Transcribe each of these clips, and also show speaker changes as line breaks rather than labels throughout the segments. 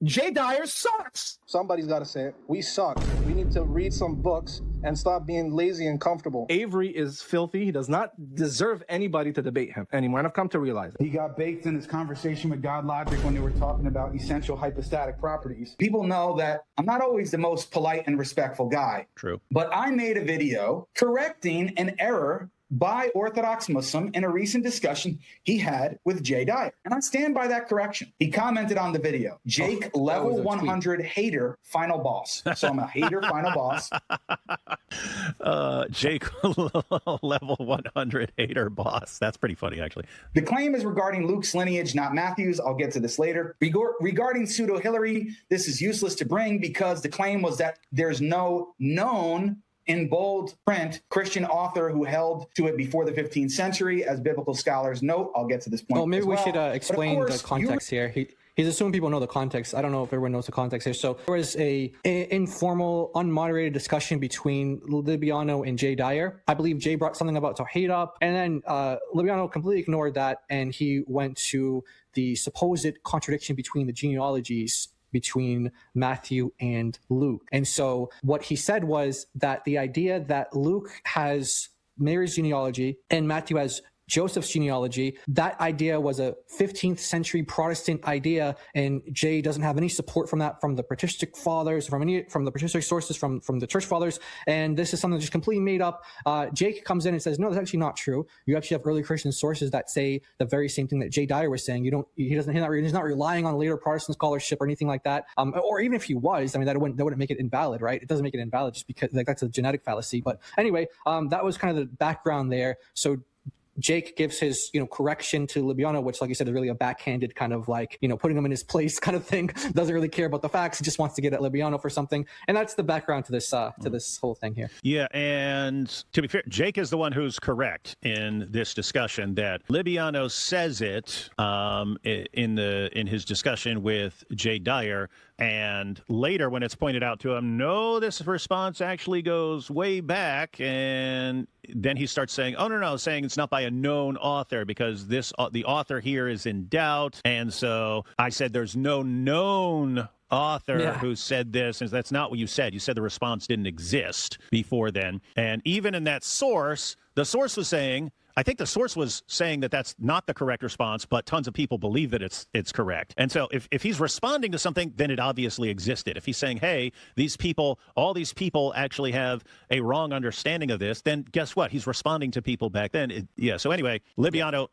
Jay Dyer sucks.
Somebody's got to say it. We suck. We need to read some books and stop being lazy and comfortable.
Avery is filthy. He does not deserve anybody to debate him anymore, and I've come to realize it.
He got baked in his conversation with God Logic when they were talking about essential hypostatic properties.
People know that I'm not always the most polite and respectful guy.
True.
But I made a video correcting an error by Orthodox Muslim in a recent discussion he had with Jay Dyer. And I stand by that correction. He commented on the video, Jake, level 100 hater, final boss. So I'm a hater, final boss.
Jake, level 100 hater boss. That's pretty funny, actually.
The claim is regarding Luke's lineage, not Matthew's. I'll get to this later. Regarding pseudo-Hillary, this is useless to bring because the claim was that there's no known in bold print Christian author who held to it before the 15th century, as biblical scholars note. I'll get to this point.
Well, maybe we should explain
course,
the context here. He's assuming people know the context. I don't know if everyone knows the context here. So there was a informal, unmoderated discussion between Libiano and Jay Dyer. I believe Jay brought something about Tawhid up, and then Libiano completely ignored that, and he went to the supposed contradiction between the genealogies between Matthew and Luke. And so what he said was that the idea that Luke has Mary's genealogy and Matthew has Joseph's genealogy, that idea was a 15th century Protestant idea, and Jay doesn't have any support from that, from the patristic fathers, from the patristic sources, from the church fathers, and this is something that's just completely made up. Jake comes in and says, no, that's actually not true. You actually have early Christian sources that say the very same thing that Jay Dyer was saying. He's not relying on later Protestant scholarship or anything like that. Or even if he was, I mean, that wouldn't make it invalid, right? It doesn't make it invalid just because that's a genetic fallacy. But anyway, that was kind of the background there. So Jake gives his, correction to Libiano, which, like you said, is really a backhanded kind of like, putting him in his place kind of thing. Doesn't really care about the facts. He just wants to get at Libiano for something. And that's the background to this whole thing here.
Yeah, and to be fair, Jake is the one who's correct in this discussion that Libiano says it in his discussion with Jay Dyer. And later, when it's pointed out to him, no, this response actually goes way back. And then he starts saying, oh, no, saying it's not by a known author because the author here is in doubt. And so I said there's no known author who said this, and that's not what you said. You said the response didn't exist before then. And even in that source, the source was saying, I think the source was saying that that's not the correct response, but tons of people believe that it's correct. And so if he's responding to something, then it obviously existed. If he's saying, hey, all these people actually have a wrong understanding of this, then guess what? He's responding to people back then. So anyway, Libiano,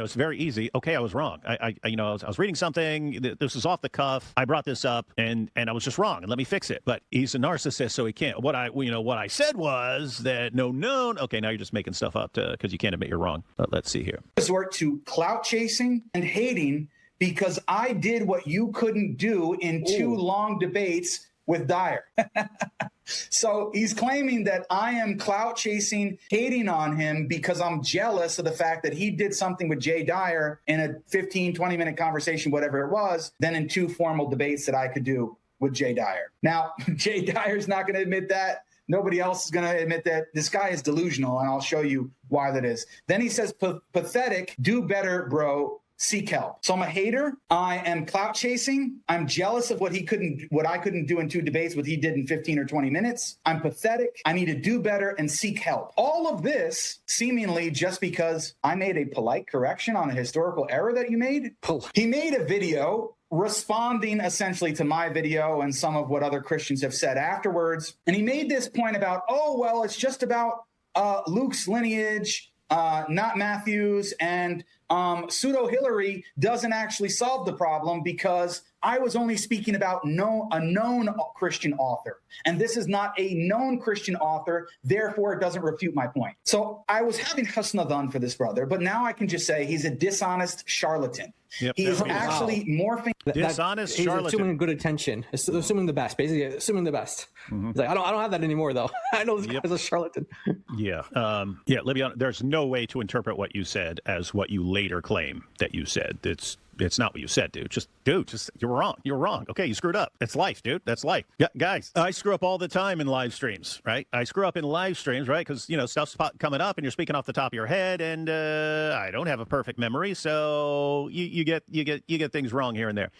it's very easy. Okay, I was wrong. I was reading something. This is off the cuff. I brought this up, and I was just wrong, and let me fix it. But he's a narcissist, so he can't. What I said was that no known. Okay, now you're just making stuff up because you can't admit you're wrong. Let's see here.
Resort to clout chasing and hating because I did what you couldn't do in two long debates with Dyer. So he's claiming that I am clout chasing, hating on him because I'm jealous of the fact that he did something with Jay Dyer in a 15, 20-minute conversation, whatever it was, than in two formal debates that I could do with Jay Dyer. Now, Jay Dyer's not going to admit that. Nobody else is going to admit that. This guy is delusional, and I'll show you why that is. Then he says, pathetic, do better, bro, seek help. So I'm a hater. I am clout chasing. I'm jealous of what I couldn't do in two debates, what he did in 15 or 20 minutes. I'm pathetic. I need to do better and seek help. All of this seemingly just because I made a polite correction on a historical error that you made. He made a video responding essentially to my video and some of what other Christians have said afterwards. And he made this point about, it's just about Luke's lineage, not Matthew's, and pseudo-Hillary doesn't actually solve the problem because I was only speaking about a known Christian author. And this is not a known Christian author, therefore it doesn't refute my point. So I was having husna dhan for this brother, but now I can just say he's a dishonest charlatan.
Yep.
He is actually morphing.
Dishonest charlatan.
He's assuming good intention, assuming the best, basically assuming the best. Mm-hmm. He's like, I don't have that anymore, though. I know this guy's a charlatan.
Libiano, there's no way to interpret what you said as what you later claim that you said. it's not what you said, dude. Just you're wrong. You're wrong. Okay, you screwed up. It's life, dude. That's life. Yeah, guys, I screw up all the time in live streams, right? I screw up in live streams, right? Because stuff's coming up, and you're speaking off the top of your head, and I don't have a perfect memory, so you get things wrong here and there.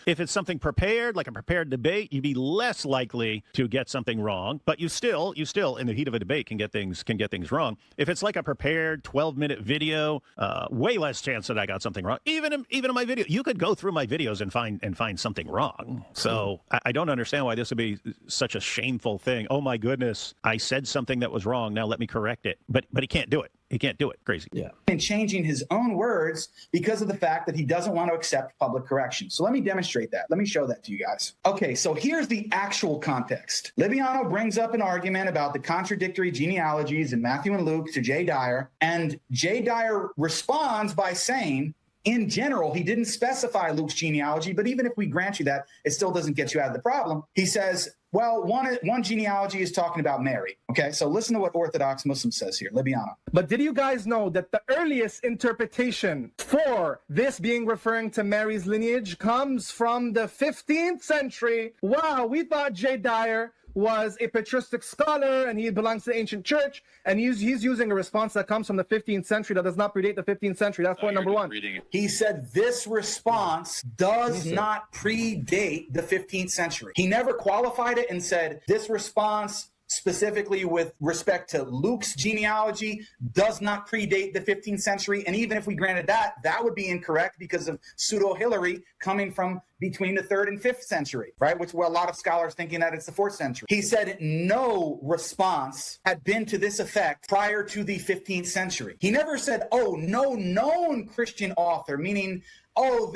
If it's something prepared, like a prepared debate, you'd be less likely to get something wrong, but you still in the heat of a debate can get things wrong. If it's like a prepared 12-minute video, way less chance that I got something wrong. Even in my video, you could go through my videos and find something wrong. So I don't understand why this would be such a shameful thing. Oh my goodness, I said something that was wrong. Now let me correct it. But he can't do it. He can't do it. Crazy.
Yeah.
And changing his own words because of the fact that he doesn't want to accept public correction. So let me demonstrate that. Let me show that to you guys. Okay, so here's the actual context. Libiano brings up an argument about the contradictory genealogies in Matthew and Luke to Jay Dyer, and Jay Dyer responds by saying, in general, he didn't specify Luke's genealogy, but even if we grant you that, it still doesn't get you out of the problem. He says, well, one genealogy is talking about Mary. Okay, so listen to what Orthodox Muslim says here, Libiano.
But did you guys know that the earliest interpretation for this being referring to Mary's lineage comes from the 15th century? Wow, we thought Jay Dyer was a patristic scholar and he belongs to the ancient church, and he's using a response that comes from the 15th century that does not predate the 15th century. That's point number one.
He said this response does not predate the 15th century. He never qualified it and said this response specifically with respect to Luke's genealogy does not predate the 15th century. And even if we granted that, that would be incorrect because of pseudo-Hilary coming from between the 3rd and 5th century, right? Which were a lot of scholars thinking that it's the 4th century. He said no response had been to this effect prior to the 15th century. He never said, oh, no known Christian author, meaning, oh,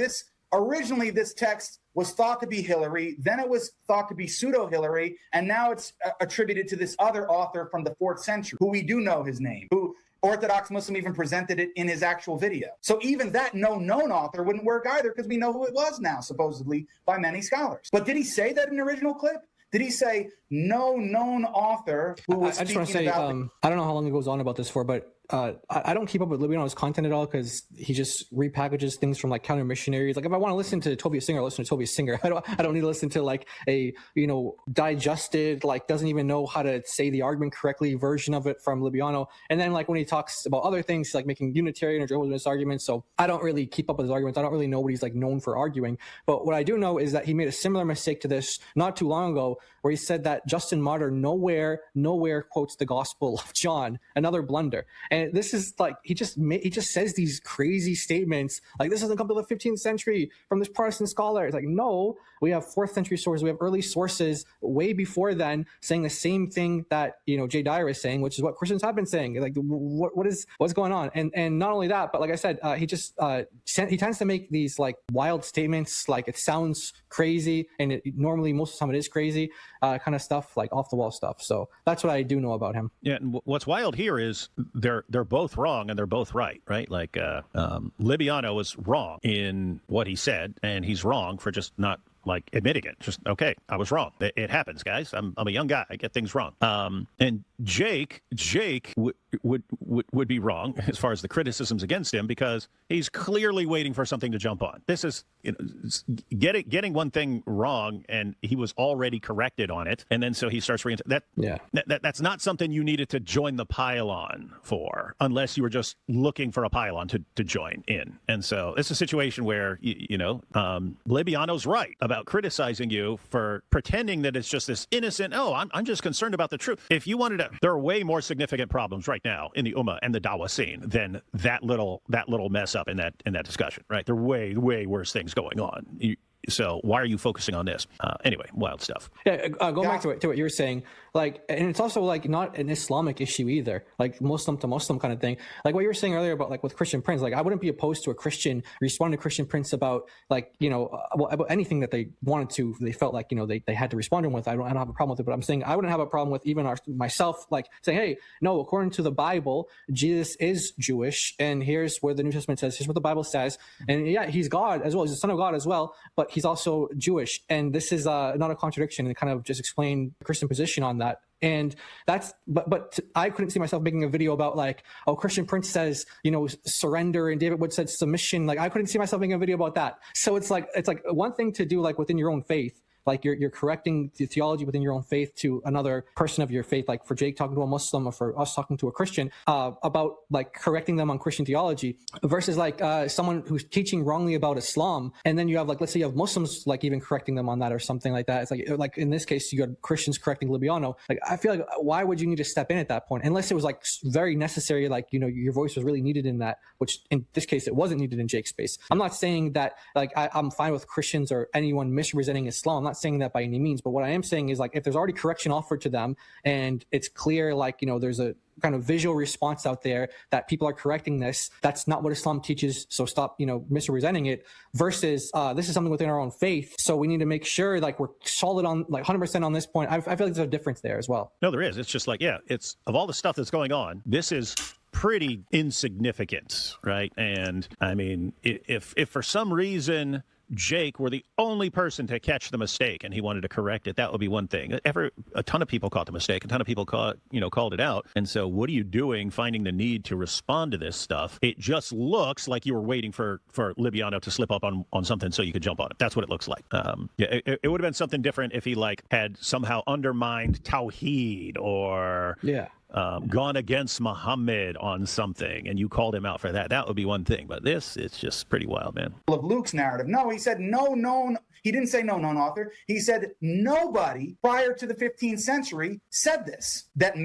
originally this text was thought to be Hilary, then it was thought to be pseudo-Hilary, and now it's attributed to this other author from the 4th century, who we do know his name, who Orthodox Muslim even presented it in his actual video. So even that no known author wouldn't work either because we know who it was now, supposedly, by many scholars. But did he say that in the original clip? Did he say no known author who was
I just want to say, I don't know how long it goes on about this for, but I don't keep up with Libiano's content at all because he just repackages things from like counter missionaries. Like if I want to listen to Tobias Singer, I'll listen to Tobias Singer. I don't need to listen to like a digested, like doesn't even know how to say the argument correctly version of it from Libiano. And then like when he talks about other things, like making Unitarian or Jehovah's Witness arguments. So I don't really keep up with his arguments. I don't really know what he's like known for arguing. But what I do know is that he made a similar mistake to this not too long ago, where he said that Justin Martyr nowhere quotes the Gospel of John. Another blunder. And this is like he just says these crazy statements like this doesn't come to the 15th century from this Protestant scholar. It's like, no, we have 4th century sources, we have early sources way before then saying the same thing that Jay Dyer is saying, which is what Christians have been saying. Like what's going on? And not only that, but like I said, he tends to make these like wild statements, like it sounds crazy, and normally most of the time it is crazy, kind of stuff, like off the wall stuff. So that's what I do know about him.
Yeah, and what's wild here is they're both wrong and they're both right? Like Libiano was wrong in what he said, and he's wrong for just not like admitting it. Just, okay, I was wrong. It happens, guys. I'm a young guy. I get things wrong. And Jake would be wrong as far as the criticisms against him because he's clearly waiting for something to jump on. This is getting one thing wrong, and he was already corrected on it, and then so he starts that's not something you needed to join the pylon for, unless you were just looking for a pylon to join in. And so it's a situation where Libiano's right about criticizing you for pretending that it's just this innocent, I'm just concerned about the truth. If you wanted to, there are way more significant problems right now in the Ummah and the Dawah scene than that little mess up in that discussion, right? There are way worse things going on. So why are you focusing on this? Anyway, wild stuff.
Yeah, going back to what you were saying, like, and it's also like not an Islamic issue either, like Muslim to Muslim kind of thing. Like what you were saying earlier about like with Christian Prince, like I wouldn't be opposed to a Christian responding to Christian Prince about like, about anything that they wanted to, they felt like, they had to respond to him with. I don't have a problem with it, but I'm saying I wouldn't have a problem with even myself, like saying, hey, no, according to the Bible, Jesus is Jewish, and here's where the New Testament says, here's what the Bible says. And yeah, he's God as well. He's the Son of God as well, but he's also Jewish. And this is not a contradiction, and kind of just explain the Christian position on that And but I couldn't see myself making a video about like, oh, Christian Prince says, surrender, and David Wood said submission. Like I couldn't see myself making a video about that. So it's like one thing to do like within your own faith, like you're correcting the theology within your own faith to another person of your faith, like for Jake talking to a Muslim or for us talking to a Christian about like correcting them on Christian theology, versus like someone who's teaching wrongly about Islam, and then you have like, let's say you have Muslims like even correcting them on that or something like that. It's like in this case you got Christians correcting Libiano. Like I feel like why would you need to step in at that point unless it was like very necessary, like your voice was really needed in that, which in this case it wasn't needed in Jake's space. I'm not saying that like I'm fine with Christians or anyone misrepresenting Islam. I'm not saying that by any means, but what I am saying is like if there's already correction offered to them and it's clear like there's a kind of visual response out there that people are correcting this, that's not what Islam teaches, so stop misrepresenting it, versus this is something within our own faith, so we need to make sure like we're solid on like 100% on this point. I feel like there's a difference there as well.
No, there is. It's just like, it's of all the stuff that's going on, this is pretty insignificant, right? And I mean, if for some reason Jake were the only person to catch the mistake and he wanted to correct it, that would be one thing. A ton of people caught the mistake, a ton of people called it out. And so what are you doing finding the need to respond to this stuff? It just looks like you were waiting for Libiano to slip up on something so you could jump on it. That's what it looks like. It would have been something different if he like had somehow undermined Tawheed or gone against Muhammad on something and you called him out for that. That would be one thing. But it's just pretty wild, man.
Of Luke's narrative. No, he said no. He didn't say no known author. He said nobody prior to the 15th century said this, that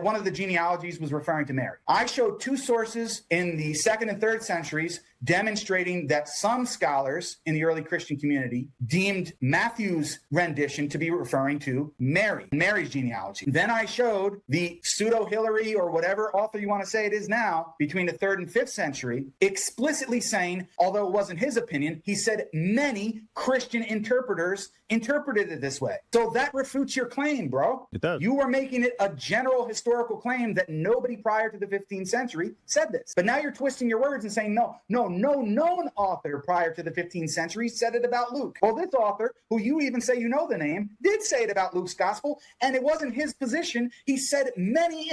one of the genealogies was referring to Mary. I showed two sources in the 2nd and 3rd centuries demonstrating that some scholars in the early Christian community deemed Matthew's rendition to be referring to Mary's genealogy. Then I showed the pseudo-Hilary or whatever author you want to say it is now between the 3rd and 5th century explicitly saying, although it wasn't his opinion, he said many Christian interpreters interpreted it this way. So that refutes your claim, bro.
It does.
You were making it a general historical claim that nobody prior to the 15th century said this. But now you're twisting your words and saying, no known author prior to the 15th century said it about Luke. Well, this author, who you even say you know the name, did say it about Luke's gospel, and it wasn't his position. He said many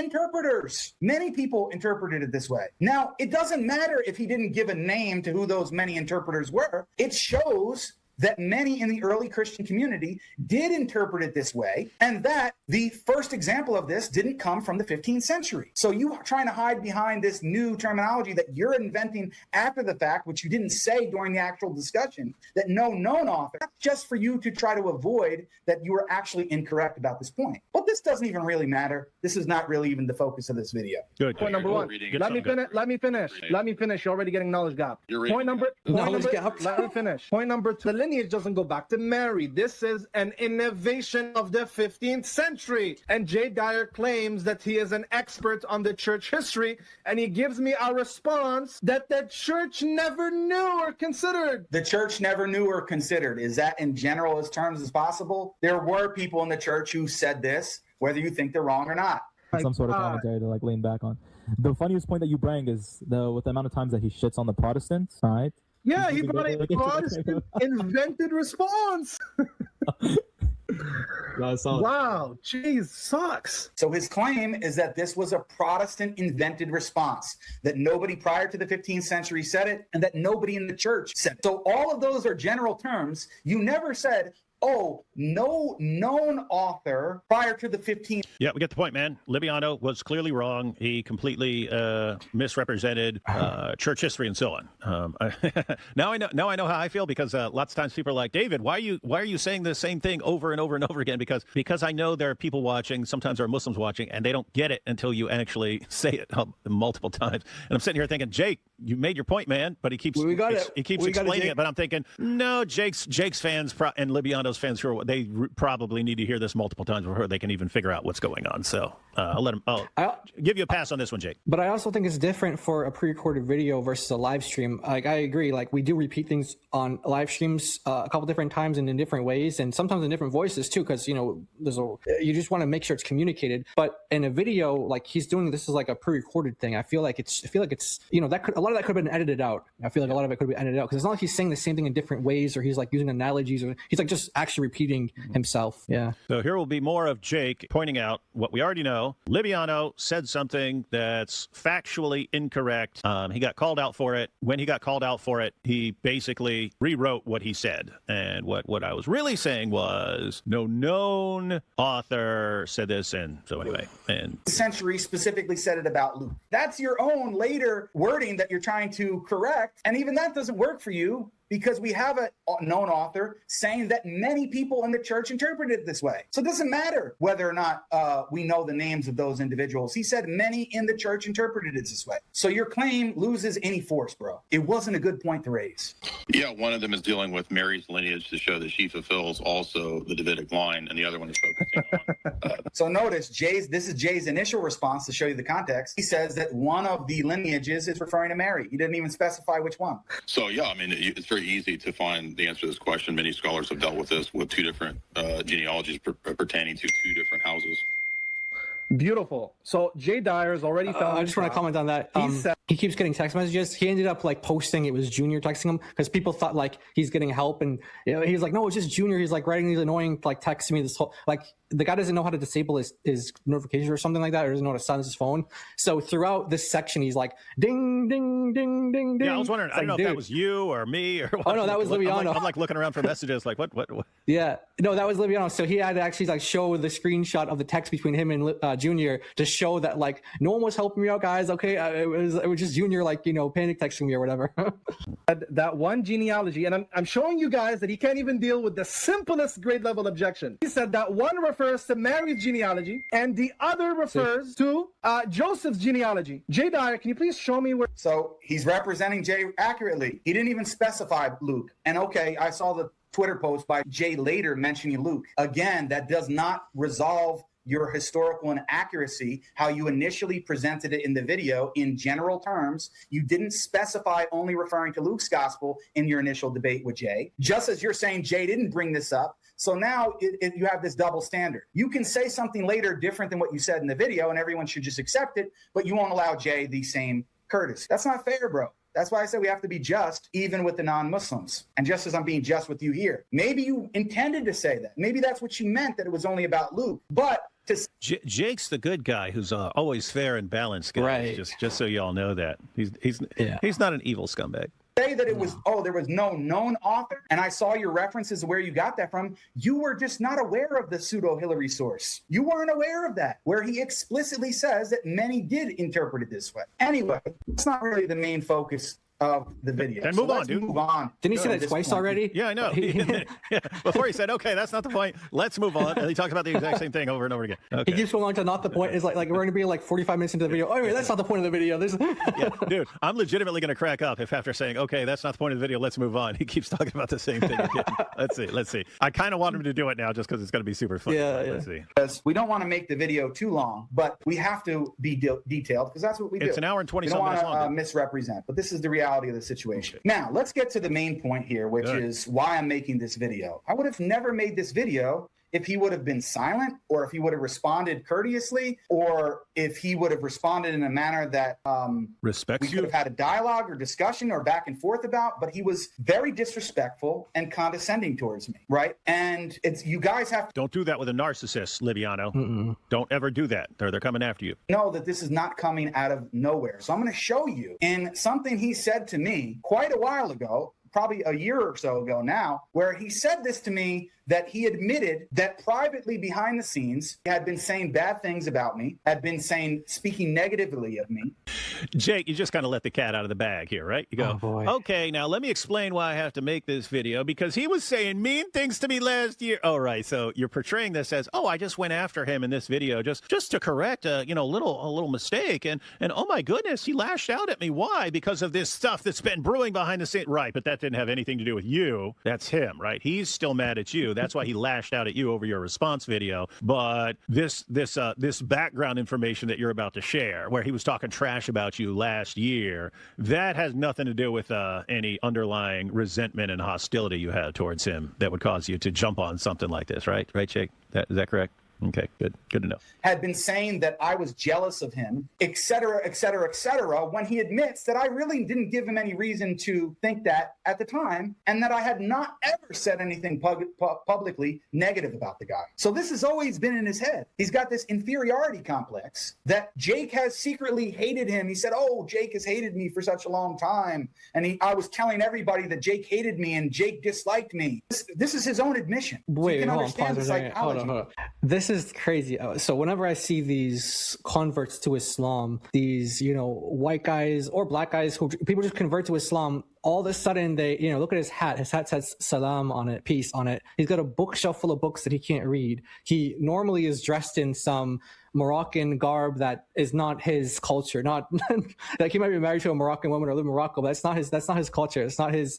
people interpreted it this way. Now, it doesn't matter if he didn't give a name to who those many interpreters were. It shows that many in the early Christian community did interpret it this way, and that the first example of this didn't come from the 15th century. So you are trying to hide behind this new terminology that you're inventing after the fact, which you didn't say during the actual discussion, that no known author, that's just for you to try to avoid that you were actually incorrect about this point. But this doesn't even really matter. This is not really even the focus of this video.
Good.
Point number one. Let me finish. You're already getting knowledge gap. Point number. Let me finish. Point number two. The lineage doesn't go back to Mary. This is an innovation of the 15th century. And Jay Dyer claims that he is an expert on the church history, and he gives me a response that the church never knew or considered.
The church never knew or considered. Is that in general as terms as possible? There were people in the church who said this, whether you think they're wrong or not.
Some sort of commentary to like lean back on. The funniest point that you bring is with the amount of times that he shits on the Protestants, right?
Yeah, he brought a Protestant invented response. Wow, jeez, sucks.
So his claim is that this was a Protestant invented response, that nobody prior to the 15th century said it, and that nobody in the church said it. So all of those are general terms. You never said, oh, no known author prior to the 15th.
Yeah, we get the point, man. Libiano was clearly wrong. He completely misrepresented church history and so on. Now I know how I feel, because lots of times people are like, David, why are you saying the same thing over and over and over again? Because I know there are people watching, sometimes there are Muslims watching, and they don't get it until you actually say it multiple times. And I'm sitting here thinking, Jake, you made your point, man, but he keeps explaining it. But I'm thinking, no, Jake's fans and Libiano's fans, they probably need to hear this multiple times before they can even figure out what's going on. So I'll let him. I'll give you a pass on this one, Jake.
But I also think it's different for a pre-recorded video versus a live stream. Like, I agree. Like, we do repeat things on live streams a couple different times and in different ways, and sometimes in different voices too, because you just want to make sure it's communicated. But in a video, like he's doing, this is like a pre-recorded thing. I feel like it's that a lot of that could have been edited out. I feel like a lot of it could have been edited out because it's not like he's saying the same thing in different ways, or he's like using analogies, or he's like just actually repeating himself. Yeah.
So here will be more of Jake pointing out what we already know. Libiano said something that's factually incorrect. He got called out for it. When he got called out for it, he basically rewrote what he said. And what I was really saying was no known author said this. And so anyway, and
Century specifically said it about Luke. That's your own later wording that you're trying to correct. And even that doesn't work for you, because we have a known author saying that many people in the church interpreted it this way. So it doesn't matter whether or not we know the names of those individuals. He said many in the church interpreted it this way. So your claim loses any force, bro. It wasn't a good point to raise.
Yeah, one of them is dealing with Mary's lineage to show that she fulfills also the Davidic line, and the other one is focusing on...
So notice, this is Jay's initial response to show you the context. He says that one of the lineages is referring to Mary. He didn't even specify which one.
So, yeah, I mean, it's very easy to find the answer to this question. Many scholars have dealt with this with two different genealogies pertaining to two different houses.
Beautiful. So Jay Dyer's already found.
I just want to comment on that. He keeps getting text messages. He ended up like posting it was Junior texting him because people thought like he's getting help, and he's like, no, it's just Junior. He's like writing these annoying like texts to me. This whole like the guy doesn't know how to disable his notifications or something like that, or doesn't know how to silence his phone. So throughout this section, he's like ding ding ding ding ding.
Yeah, I was wondering. I don't know if that was you or me or what.
Oh no, that was Libiano.
I'm like looking around for messages. Like what?
Yeah, no, that was Libiano. So he had to actually like show the screenshot of the text between him and Junior to show that like no one was helping me out, guys. Okay, it was just Junior like panic texting me or whatever.
That one genealogy, and I'm showing you guys that he can't even deal with the simplest grade level objection. He said that one refers to Mary's genealogy and the other refers to Joseph's genealogy. Jay Dyer, can you please show me where?
So he's representing Jay accurately. He didn't even specify Luke. And okay, I saw the Twitter post by Jay later mentioning Luke. Again, that does not resolve your historical inaccuracy, how you initially presented it in the video in general terms. You didn't specify only referring to Luke's gospel in your initial debate with Jay, just as you're saying Jay didn't bring this up. So now you have this double standard. You can say something later different than what you said in the video, and everyone should just accept it, but you won't allow Jay the same courtesy. That's not fair, bro. That's why I said we have to be just even with the non-Muslims. And just as I'm being just with you here, maybe you intended to say that. Maybe that's what you meant, that it was only about Luke. But
Jake's the good guy who's always fair and balanced, guys.
Right.
Just so you all know that. He's not an evil scumbag.
Say that it was, there was no known author, and I saw your references of where you got that from. You were just not aware of the pseudo-Hillary source. You weren't aware of that, where he explicitly says that many did interpret it this way. Anyway, it's not really the main focus of the video.
Then move on, dude.
Move on.
Didn't he say that twice already?
Yeah, I know. Yeah. Before he said, okay, that's not the point. Let's move on. And he talks about the exact same thing over and over again. Okay.
He keeps going on to not the point. It's like we're going to be like 45 minutes into the video. Oh, anyway, that's not the point of the video.
Yeah, dude, I'm legitimately going to crack up if after saying, okay, that's not the point of the video, let's move on, he keeps talking about the same thing again. Let's see. I kind of want him to do it now just because it's going to be super fun.
Yeah.
Let's see.
Because we don't want to make the video too long, but we have to be detailed because that's what we do.
It's an hour and 20
minutes long. We don't
want
to misrepresent, but this is the reality of the situation. Now, let's get to the main point here, which is why I'm making this video. I would have never made this video if he would have been silent, or if he would have responded courteously, or if he would have responded in a manner that
respects
we could have had a dialogue or discussion or back and forth about, but he was very disrespectful and condescending towards me, right? And it's you guys have to
don't do that with a narcissist, Libiano. Don't ever do that, or they're coming after you.
Know that this is not coming out of nowhere. So I'm going to show you in something he said to me quite a while ago, probably a year or so ago now, where he said this to me, that he admitted that privately behind the scenes he had been saying bad things about me, had been speaking negatively of me.
Jake, you just kind of let the cat out of the bag here, right? You go, okay, now let me explain why I have to make this video, because he was saying mean things to me last year. Oh, right. So you're portraying this as, I just went after him in this video just to correct a little mistake. And oh my goodness, he lashed out at me. Why? Because of this stuff that's been brewing behind the scenes. Right. But that didn't have anything to do with you. That's him, right? He's still mad at you. That's why he lashed out at you over your response video. But this background information that you're about to share, where he was talking trash about you last year, that has nothing to do with any underlying resentment and hostility you had towards him that would cause you to jump on something like this, right? Right, Jake? Is that correct? Okay, good to know.
Had been saying that I was jealous of him, et cetera, et cetera, et cetera, when he admits that I really didn't give him any reason to think that at the time, and that I had not ever said anything publicly negative about the guy. So this has always been in his head. He's got this inferiority complex that Jake has secretly hated him. He said, oh, Jake has hated me for such a long time. And I was telling everybody that Jake hated me and Jake disliked me. This is his own admission.
Wait,
so you can
hold
understand the psychology.
Hold on. This is crazy. So whenever I see these converts to Islam, these, white guys or black guys who people just convert to Islam, all of a sudden they, look at his hat. His hat says salam on it, peace on it. He's got a bookshelf full of books that he can't read. He normally is dressed in some Moroccan garb that is not his culture. Not like he might be married to a Moroccan woman or live in Morocco, but that's not his culture. It's not his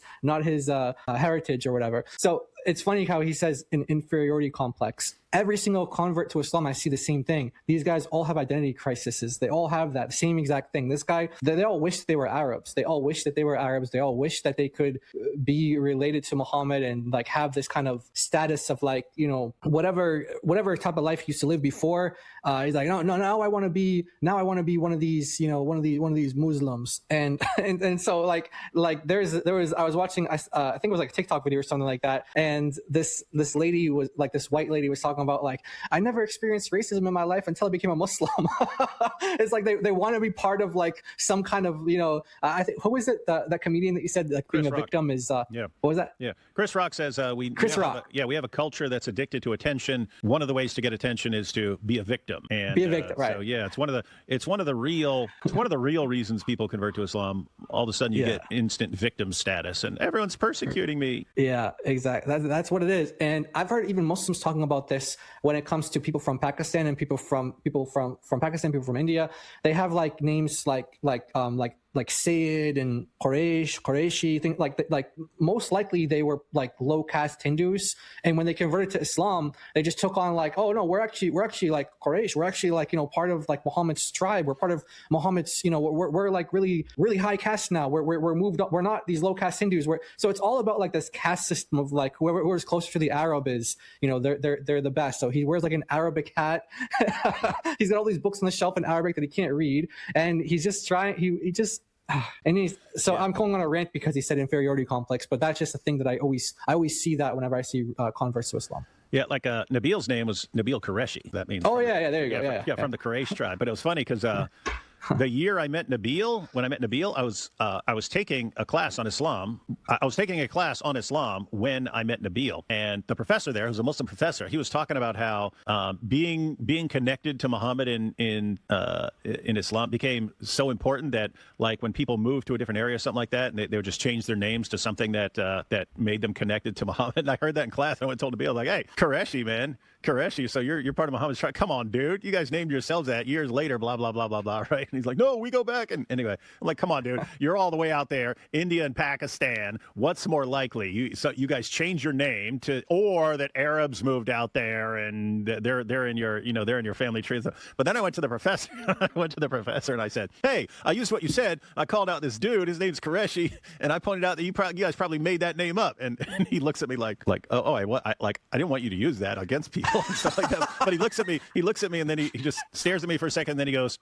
heritage or whatever. So it's funny how he says an inferiority complex. Every single convert to Islam, I see the same thing. These guys all have identity crises. They all have that same exact thing. This guy, they all wish they were Arabs. They all wish that they were Arabs. They all wish that they could be related to Muhammad and like have this kind of status of like, whatever type of life he used to live before. He's like, no, now I want to be one of these, one of these Muslims. And so like there was, I was watching, I think it was like a TikTok video or something like that. And this lady was like, this white lady was talking about like, I never experienced racism in my life until I became a Muslim. It's like they want to be part of like some kind of, I think, who was it? That comedian that you said like being a victim is,
yeah.
What was that?
Yeah. Chris Rock says we have a culture that's addicted to attention. One of the ways to get attention is to be a victim. And
be a victim, right.
So yeah, it's one of the real reasons people convert to Islam. All of a sudden you get instant victim status and everyone's persecuting me.
Yeah, exactly. That's what it is. And I've heard even Muslims talking about this when it comes to people from Pakistan and people from Pakistan, people from India. They have like names like Sayyid and Quraishi, things like most likely they were like low caste Hindus. And when they converted to Islam, they just took on like, oh no, we're actually like Quraysh. We're actually like, part of like Muhammad's tribe. We're part of Muhammad's, we're like really, really high caste now. We're moved up. We're not these low caste Hindus. So it's all about like this caste system of like whoever's closer to the Arab is, they're the best. So he wears like an Arabic hat. He's got all these books on the shelf in Arabic that he can't read. And he's just trying, I'm going on a rant because he said inferiority complex, but that's just a thing that I always see that whenever I see converts to Islam.
Yeah, like Nabil's name was Nabil Qureshi. That means
there you go.
From the Quraysh tribe. But it was funny because the year I met Nabil, I was taking a class on Islam. I was taking a class on Islam when I met Nabil, and the professor there, who's a Muslim professor, he was talking about how being connected to Muhammad in Islam became so important that like when people moved to a different area or something like that, and they would just change their names to something that made them connected to Muhammad. And I heard that in class. And I went and told Nabil, like, hey, Qureshi, man. Qureshi, so you're part of Muhammad's tribe. Come on, dude. You guys named yourselves that years later, blah, blah, blah, blah, blah, right? And he's like, no, we go back. And anyway, I'm like, come on, dude. You're all the way out there, India and Pakistan. What's more likely? You guys change your name or that Arabs moved out there and they're in your family tree. But then I went to the professor and I said, hey, I used what you said. I called out this dude. His name's Qureshi. And I pointed out that you guys probably made that name up. And he looks at me like, I didn't want you to use that against people. And stuff like that. But he looks at me and then he just stares at me for a second and then he goes,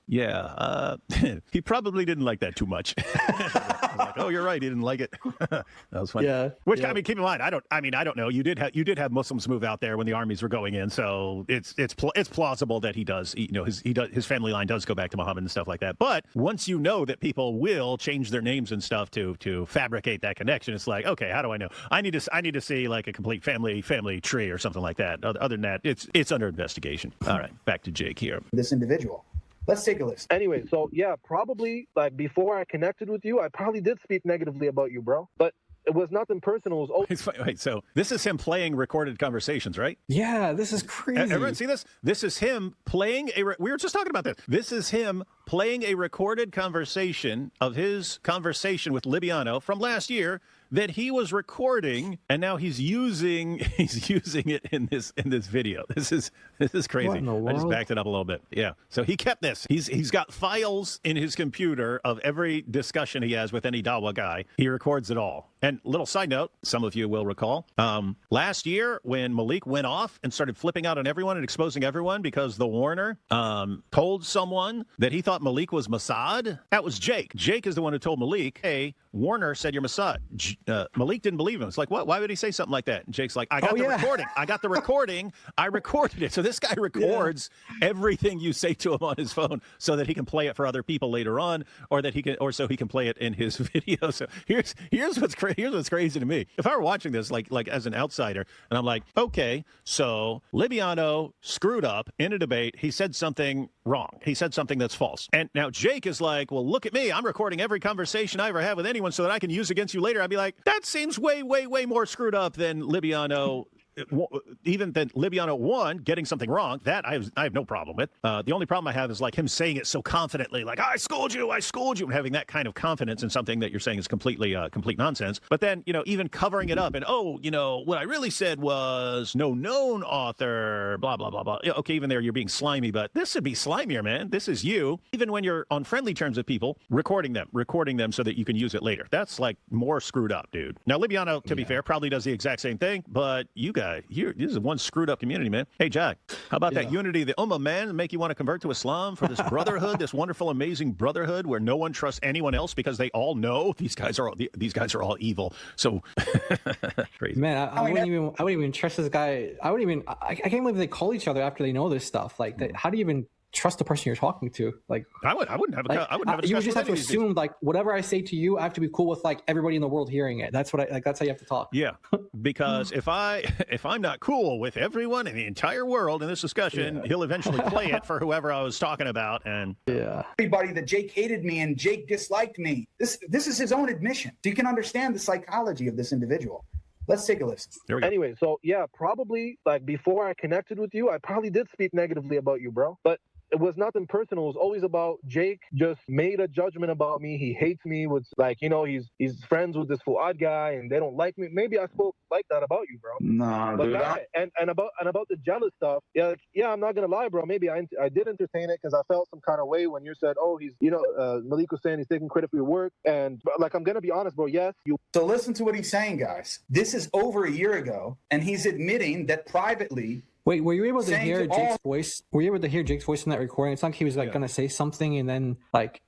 he probably didn't like that too much. I was like, oh, you're right, he didn't like it. That was funny.
Yeah.
Which I mean, keep in mind, I don't know. You did have Muslims move out there when the armies were going in, so it's plausible that he does, his family line does go back to Muhammad and stuff like that. But once you know that people will change their names and stuff to fabricate that connection, it's like, okay, how do I know? I need to see like a complete family tree or something like that. Other than that, it's under investigation. All right, back to Jake here.
This individual. Let's take a list.
Anyway, so yeah, probably like before I connected with you, I probably did speak negatively about you, bro. But it was nothing personal. It was
Wait, so this is him playing recorded conversations, right?
Yeah, this is crazy.
Everyone see this? This is him playing we were just talking about this. This is him playing a recorded conversation of his conversation with Libiano from last year that he was recording, and now he's using it in this video. This is crazy.
What in the
I just
world?
backed it up a little bit. Yeah. So he kept this. He's got files in his computer of every discussion he has with any Dawa guy. He records it all. And little side note, some of you will recall, last year when Malik went off and started flipping out on everyone and exposing everyone because the Warner told someone that he thought Malik was Mossad, that was Jake. Jake is the one who told Malik, hey, Warner said you're Mossad. Malik didn't believe him. It's like, what? Why would he say something like that? And Jake's like, I got the recording. I got the recording. I recorded it. So this guy records everything you say to him on his phone so that he can play it for other people later on, or so he can play it in his video. So here's what's crazy to me. If I were watching this like as an outsider, and I'm like, okay, so Libiano screwed up in a debate. He said something wrong. He said something that's false. And now Jake is like, well, look at me. I'm recording every conversation I ever have with anyone so that I can use against you later. I'd be like, that seems way, way, way more screwed up than Libiano. Even than Libiano 1 getting something wrong, that I have no problem with. The only problem I have is like him saying it so confidently, like I schooled you, and having that kind of confidence in something that you're saying is complete nonsense. But then, even covering it up and what I really said was no known author, blah blah blah blah. Okay, even there you're being slimy, but this would be slimier, man. This is you. Even when you're on friendly terms with people, recording them so that you can use it later. That's like more screwed up, dude. Now Libiano, to be fair, probably does the exact same thing, but you guys. This is one screwed up community, man. Hey, Jack, how about that unity of the Ummah, man, make you want to convert to Islam for this brotherhood, this wonderful, amazing brotherhood where no one trusts anyone else because they all know these guys are all evil. So crazy.
Man, I wouldn't even trust this guy. I can't believe they call each other after they know this stuff. Like, how do you even trust the person you're talking to? Like, I wouldn't have a
you
would just have to assume like whatever I say to you, I have to be cool with like everybody in the world hearing it. That's that's how you have to talk.
Yeah, because if I'm not cool with everyone in the entire world in this discussion, he'll eventually play it for whoever I was talking about. And
everybody that Jake hated me and Jake disliked me. This is his own admission. So you can understand the psychology of this individual. Let's take a listen.
There we go.
Anyway, so yeah, probably like before I connected with you, I probably did speak negatively about you, bro. But it was nothing personal. It was always about Jake just made a judgment about me. He hates me. Was like, he's friends with this Fuad guy and they don't like me. Maybe I spoke like that about you, bro.
No,
but
dude.
and about the jealous stuff. Yeah, I'm not gonna lie, bro. Maybe I did entertain it because I felt some kind of way when you said, oh, he's Malik was saying he's taking credit for your work. And like, I'm gonna be honest, bro. Yes, you.
So listen to what he's saying, guys. This is over a year ago, and he's admitting that privately.
Wait, were you able to hear Jake's voice? Were you able to hear Jake's voice in that recording? It's not like he was like gonna say something and then it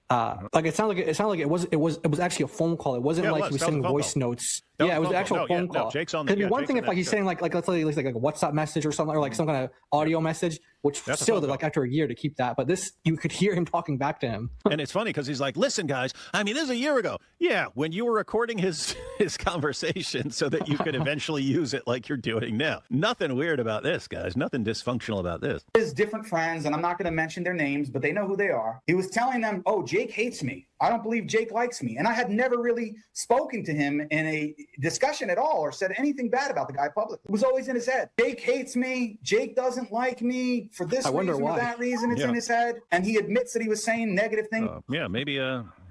sounded like it was actually a phone call. It wasn't like he was sending voice notes. Yeah, it was an actual phone call.
Jake's on the.
It'd be one thing if like he's saying like let's say like a WhatsApp message or something, or like some kind of audio message, which still like after a year to keep that. But this, you could hear him talking back to him.
And it's funny because he's like, listen, guys, I mean, this is a year ago. Yeah, when you were recording his conversation so that you could eventually use it like you're doing now. Nothing weird about this, guys. Nothing dysfunctional about this.
His different friends, and I'm not going to mention their names, but they know who they are. He was telling them, oh, Jake hates me. I don't believe Jake likes me. And I had never really spoken to him in a discussion at all or said anything bad about the guy publicly. It was always in his head. Jake hates me. Jake doesn't like me for this reason or that reason. It's in his head. And he admits that he was saying negative things.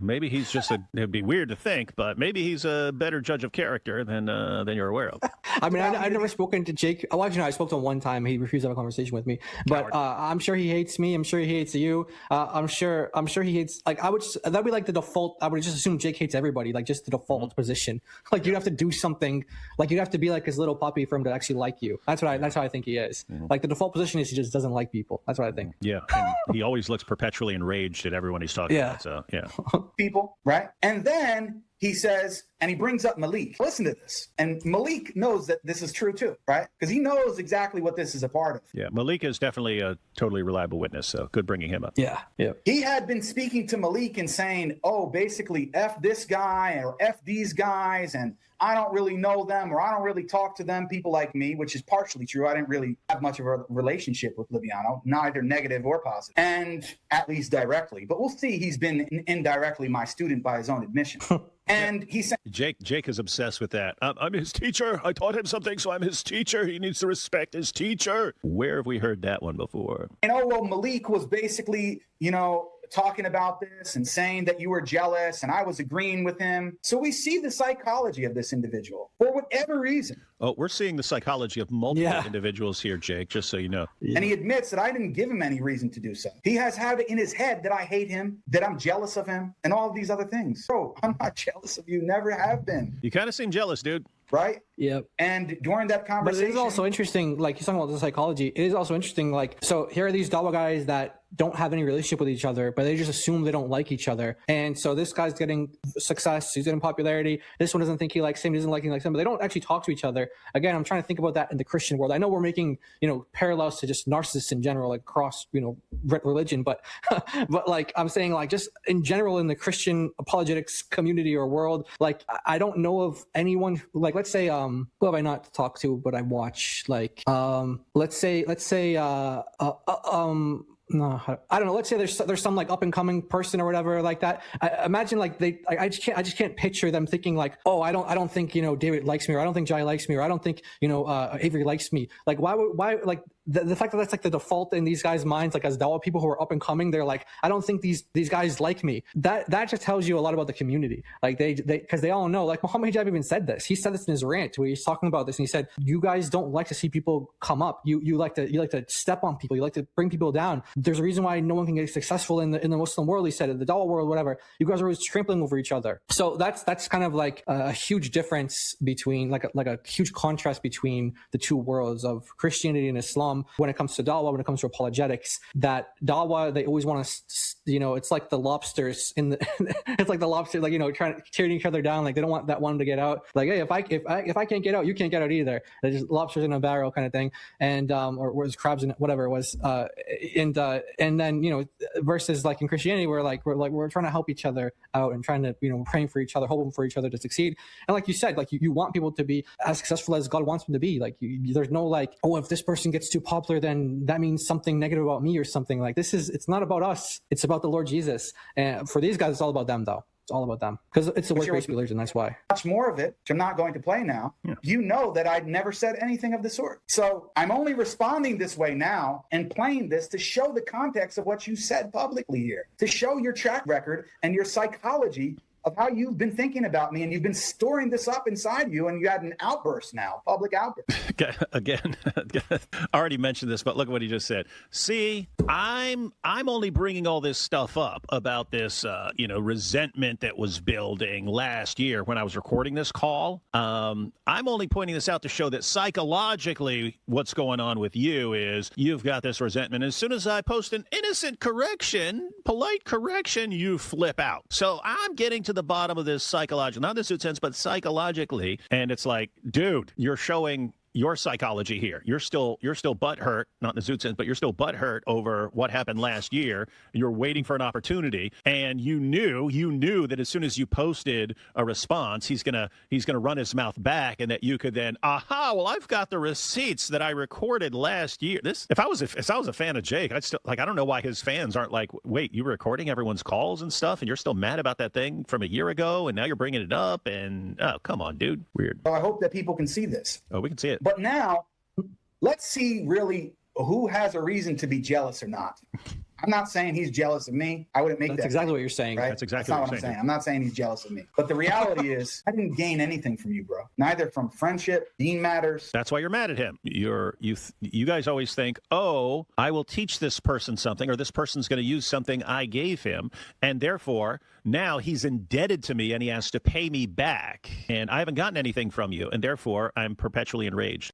Maybe he's just it'd be weird to think, but maybe he's a better judge of character than you're aware of.
I mean, I've never spoken to Jake. Well, actually, no, I spoke to him one time. He refused to have a conversation with me. But I'm sure he hates me. I'm sure he hates you. I'm sure he hates. Like that'd be like the default. I would just assume Jake hates everybody. Like just the default position. Like you'd have to do something. Like you'd have to be like his little puppy for him to actually like you. That's how I think he is. Mm-hmm. Like the default position is he just doesn't like people. That's what I think.
Yeah, and he always looks perpetually enraged at everyone he's talking about. So yeah,
people, right? And then he says, and he brings up Malik. Listen to this. And Malik knows that this is true too, right? Because he knows exactly what this is a part of.
Yeah, Malik is definitely a totally reliable witness, so good bringing him up.
Yeah.
He had been speaking to Malik and saying, oh, basically, F this guy or F these guys, and I don't really know them or I don't really talk to them, people like me, which is partially true. I didn't really have much of a relationship with Libiano, neither negative or positive, and at least directly. But we'll see, he's been indirectly my student by his own admission. And he said,
Jake is obsessed with that. I'm his teacher. I taught him something, so I'm his teacher. He needs to respect his teacher. Where have we heard that one before?
Well, Malik was basically, talking about this and saying that you were jealous and I was agreeing with him. So we see the psychology of this individual for whatever reason.
Oh, we're seeing the psychology of multiple individuals here, Jake, just so you know.
And he admits that I didn't give him any reason to do so. He has had it in his head that I hate him, that I'm jealous of him, and all of these other things. Bro, I'm not jealous of you, never have been.
You kind of seem jealous, dude.
Right?
Yep.
And during that conversation...
But it is also interesting, like, he's talking about the psychology. It is also interesting, like, so here are these Dawa guys that don't have any relationship with each other, but they just assume they don't like each other. And so this guy's getting success, he's getting popularity. This one doesn't think he likes him, he doesn't like him, but they don't actually talk to each other. Again, I'm trying to think about that in the Christian world. I know we're making, parallels to just narcissists in general, like across, religion, but but like I'm saying, like, just in general in the Christian apologetics community or world, like I don't know of anyone like, let's say, who have I not talked to, but I watch, like, let's say, no, I don't know. Let's say there's some like up and coming person or whatever like that. I imagine like I just can't picture them thinking like, oh, I don't think David likes me, or I don't think Jai likes me, or I don't think Avery likes me. Like why like the fact that that's like the default in these guys' minds, like as Dawa people who are up and coming, they're like, I don't think these guys like me. That just tells you a lot about the community. Like they because they all know. Like Muhammad Hijab even said this. He said this in his rant where he's talking about this, and he said, you guys don't like to see people come up. You like to step on people. You like to bring people down. There's a reason why no one can get successful in the Muslim world. He said, in the Dawa world, whatever. You guys are always trampling over each other. So that's kind of like a huge difference between like a huge contrast between the two worlds of Christianity and Islam when it comes to Dawa, when it comes to apologetics. That Dawa, they always want to, it's like the lobsters in the, it's like the lobster, like, trying to tear each other down. Like they don't want that one to get out. Like, hey, if I can't get out, you can't get out either. They're just lobsters in a barrel kind of thing. And, or was crabs in whatever it was. And then, versus like in Christianity, we're trying to help each other out and trying to, praying for each other, hoping for each other to succeed. And like you said, like you want people to be as successful as God wants them to be. Like there's no like, oh, if this person gets too popular, then that means something negative about me or something. Like it's not about us. It's about the Lord Jesus. And for these guys, it's all about them though. It's all about them because it's a work-based religion. That's why.
Much more of it, which I'm not going to play now. Yeah. You know that I'd never said anything of the sort. So I'm only responding this way now and playing this to show the context of what you said publicly here, to show your track record and your psychology of how you've been thinking about me, and you've been storing this up inside you, and you had an outburst now, public outburst.
Again, I already mentioned this, but look at what he just said. See, I'm only bringing all this stuff up about this, resentment that was building last year when I was recording this call. I'm only pointing this out to show that psychologically what's going on with you is you've got this resentment. As soon as I post an innocent correction, polite correction, you flip out. So I'm getting to the bottom of this psychological, not in the suit sense, but psychologically. And it's like, dude, you're showing your psychology here. You're still butthurt, not in the zoot sense, but you're still butthurt over what happened last year. You're waiting for an opportunity, and you knew that as soon as you posted a response, he's gonna run his mouth back, and that you could then, well, I've got the receipts that I recorded last year. If I was a fan of Jake, I'd still I don't know why his fans aren't like, wait, you were recording everyone's calls and stuff, and you're still mad about that thing from a year ago, and now you're bringing it up, and oh, come on, dude, weird.
So I hope that people can see this.
Oh, we can see it.
But now, let's see really who has a reason to be jealous or not. I'm not saying he's jealous of me. I wouldn't make that.
That's exactly what you're saying.
Right?
That's exactly
what I'm saying. I'm not saying he's jealous of me. But the reality is, I didn't gain anything from you, bro. Neither from friendship, Dean matters.
That's why you're mad at him. You guys always think, oh, I will teach this person something, or this person's going to use something I gave him, and therefore now he's indebted to me and he has to pay me back. And I haven't gotten anything from you, and therefore I'm perpetually enraged.